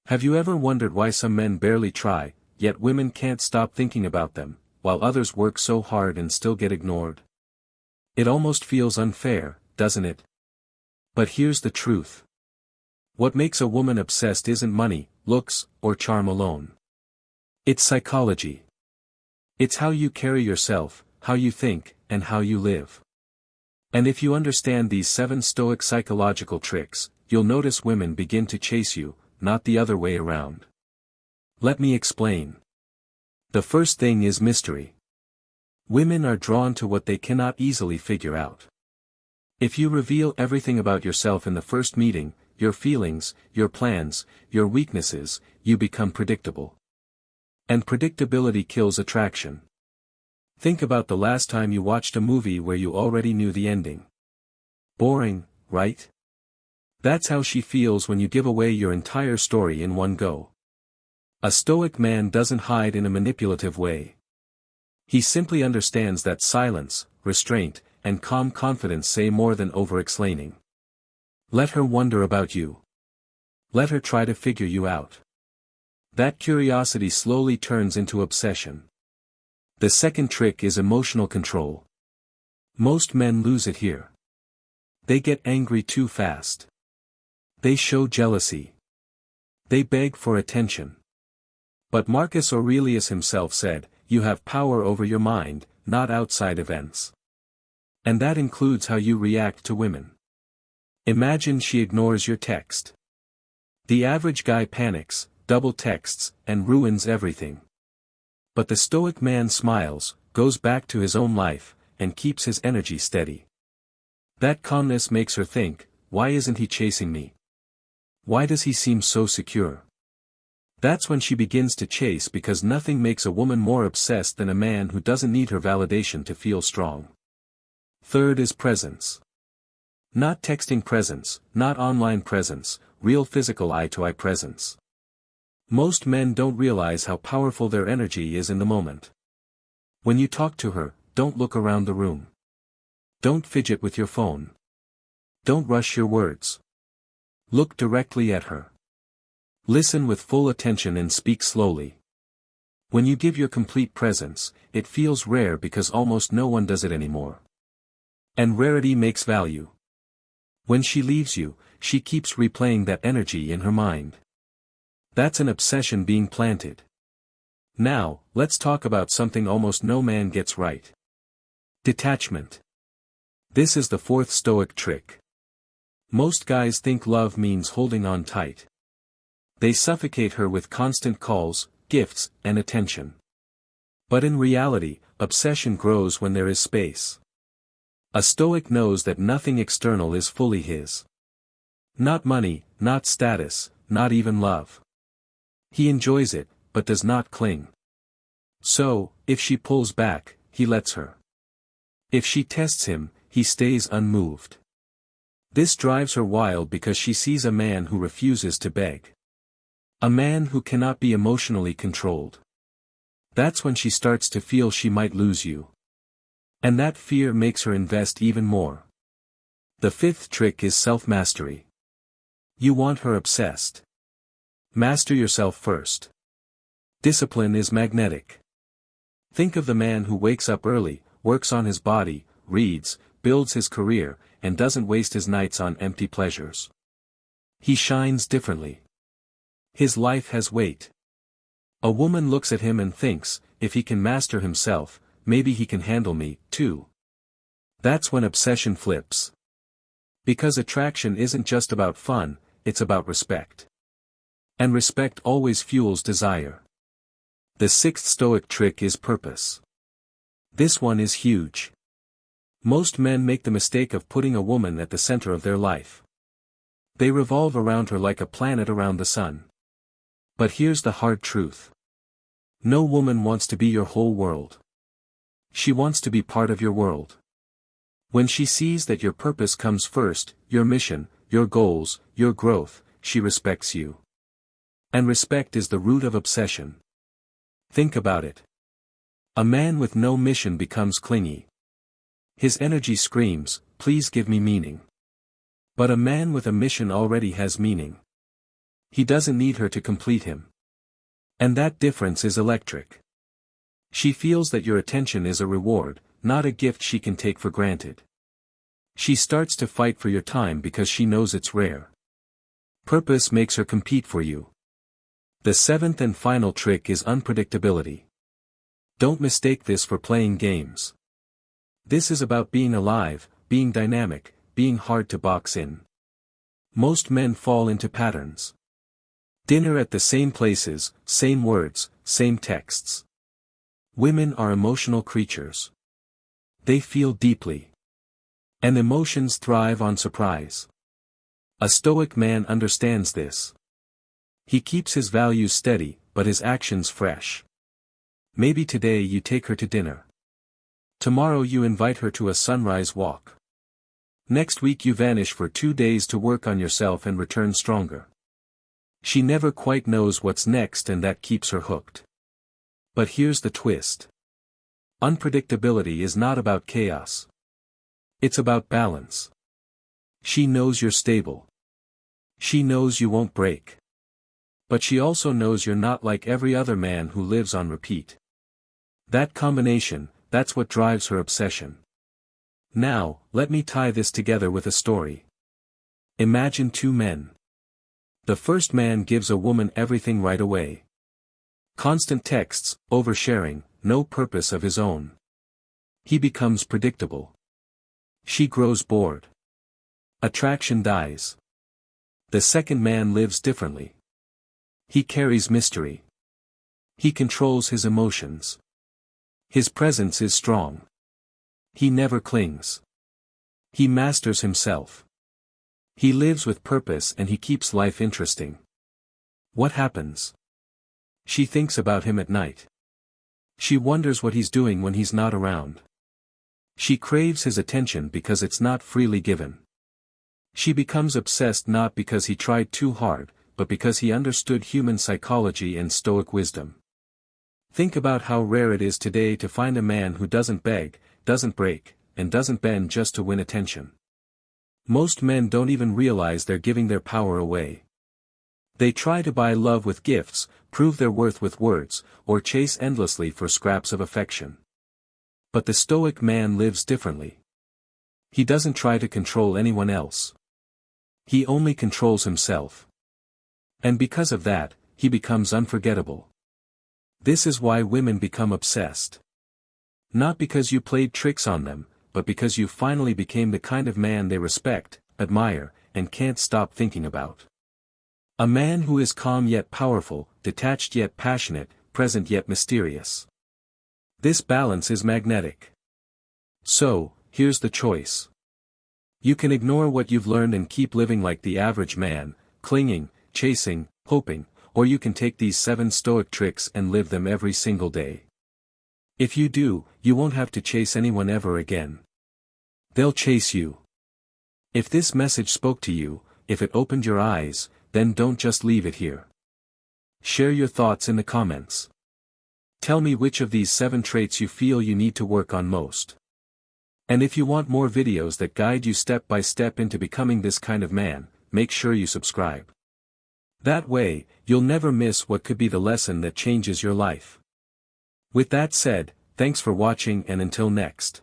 Have you ever wondered why some men barely try, yet women can't stop thinking about them, while others work so hard and still get ignored? It almost feels unfair, doesn't it? But here's the truth. What makes a woman obsessed isn't money, looks, or charm alone. It's psychology. It's how you carry yourself, how you think, and how you live. And if you understand these 7 Stoic psychological tricks, you'll notice women begin to chase you, not the other way around. Let me explain. The first thing is mystery. Women are drawn to what they cannot easily figure out. If you reveal everything about yourself in the first meeting, your feelings, your plans, your weaknesses, you become predictable. And predictability kills attraction. Think about the last time you watched a movie where you already knew the ending. Boring, right? That's how she feels when you give away your entire story in one go. A Stoic man doesn't hide in a manipulative way. He simply understands that silence, restraint, and calm confidence say more than over-explaining. Let her wonder about you. Let her try to figure you out. That curiosity slowly turns into obsession. The second trick is emotional control. Most men lose it here. They get angry too fast. They show jealousy. They beg for attention. But Marcus Aurelius himself said, "You have power over your mind, not outside events." And that includes how you react to women. Imagine she ignores your text. The average guy panics, double texts, and ruins everything. But the Stoic man smiles, goes back to his own life, and keeps his energy steady. That calmness makes her think, why isn't he chasing me? Why does he seem so secure? That's when she begins to chase, because nothing makes a woman more obsessed than a man who doesn't need her validation to feel strong. Third is presence. Not texting presence, not online presence, real physical eye-to-eye presence. Most men don't realize how powerful their energy is in the moment. When you talk to her, don't look around the room. Don't fidget with your phone. Don't rush your words. Look directly at her. Listen with full attention and speak slowly. When you give your complete presence, it feels rare because almost no one does it anymore. And rarity makes value. When she leaves you, she keeps replaying that energy in her mind. That's an obsession being planted. Now, let's talk about something almost no man gets right. Detachment. This is the fourth Stoic trick. Most guys think love means holding on tight. They suffocate her with constant calls, gifts, and attention. But in reality, obsession grows when there is space. A Stoic knows that nothing external is fully his. Not money, not status, not even love. He enjoys it, but does not cling. So, if she pulls back, he lets her. If she tests him, he stays unmoved. This drives her wild because she sees a man who refuses to beg. A man who cannot be emotionally controlled. That's when she starts to feel she might lose you. And that fear makes her invest even more. The fifth trick is self-mastery. You want her obsessed. Master yourself first. Discipline is magnetic. Think of the man who wakes up early, works on his body, reads, builds his career, and doesn't waste his nights on empty pleasures. He shines differently. His life has weight. A woman looks at him and thinks, if he can master himself, maybe he can handle me, too. That's when obsession flips. Because attraction isn't just about fun, it's about respect. And respect always fuels desire. The sixth Stoic trick is purpose. This one is huge. Most men make the mistake of putting a woman at the center of their life. They revolve around her like a planet around the sun. But here's the hard truth. No woman wants to be your whole world. She wants to be part of your world. When she sees that your purpose comes first, your mission, your goals, your growth, she respects you. And respect is the root of obsession. Think about it. A man with no mission becomes clingy. His energy screams, please give me meaning. But a man with a mission already has meaning. He doesn't need her to complete him. And that difference is electric. She feels that your attention is a reward, not a gift she can take for granted. She starts to fight for your time because she knows it's rare. Purpose makes her compete for you. The seventh and final trick is unpredictability. Don't mistake this for playing games. This is about being alive, being dynamic, being hard to box in. Most men fall into patterns. Dinner at the same places, same words, same texts. Women are emotional creatures. They feel deeply. And emotions thrive on surprise. A Stoic man understands this. He keeps his values steady, but his actions fresh. Maybe today you take her to dinner. Tomorrow you invite her to a sunrise walk. Next week you vanish for 2 days to work on yourself and return stronger. She never quite knows what's next, and that keeps her hooked. But here's the twist. Unpredictability is not about chaos. It's about balance. She knows you're stable. She knows you won't break. But she also knows you're not like every other man who lives on repeat. That combination, that's what drives her obsession. Now, let me tie this together with a story. Imagine 2 men. The first man gives a woman everything right away. Constant texts, oversharing, no purpose of his own. He becomes predictable. She grows bored. Attraction dies. The second man lives differently. He carries mystery. He controls his emotions. His presence is strong. He never clings. He masters himself. He lives with purpose, and he keeps life interesting. What happens? She thinks about him at night. She wonders what he's doing when he's not around. She craves his attention because it's not freely given. She becomes obsessed not because he tried too hard, but because he understood human psychology and Stoic wisdom. Think about how rare it is today to find a man who doesn't beg, doesn't break, and doesn't bend just to win attention. Most men don't even realize they're giving their power away. They try to buy love with gifts, prove their worth with words, or chase endlessly for scraps of affection. But the Stoic man lives differently. He doesn't try to control anyone else. He only controls himself. And because of that, he becomes unforgettable. This is why women become obsessed. Not because you played tricks on them, but because you finally became the kind of man they respect, admire, and can't stop thinking about. A man who is calm yet powerful, detached yet passionate, present yet mysterious. This balance is magnetic. So, here's the choice. You can ignore what you've learned and keep living like the average man, clinging, chasing, hoping, or you can take these 7 Stoic tricks and live them every single day. If you do, you won't have to chase anyone ever again. They'll chase you. If this message spoke to you, if it opened your eyes, then don't just leave it here. Share your thoughts in the comments. Tell me which of these 7 traits you feel you need to work on most. And if you want more videos that guide you step by step into becoming this kind of man, make sure you subscribe. That way, you'll never miss what could be the lesson that changes your life. With that said, thanks for watching, and until next.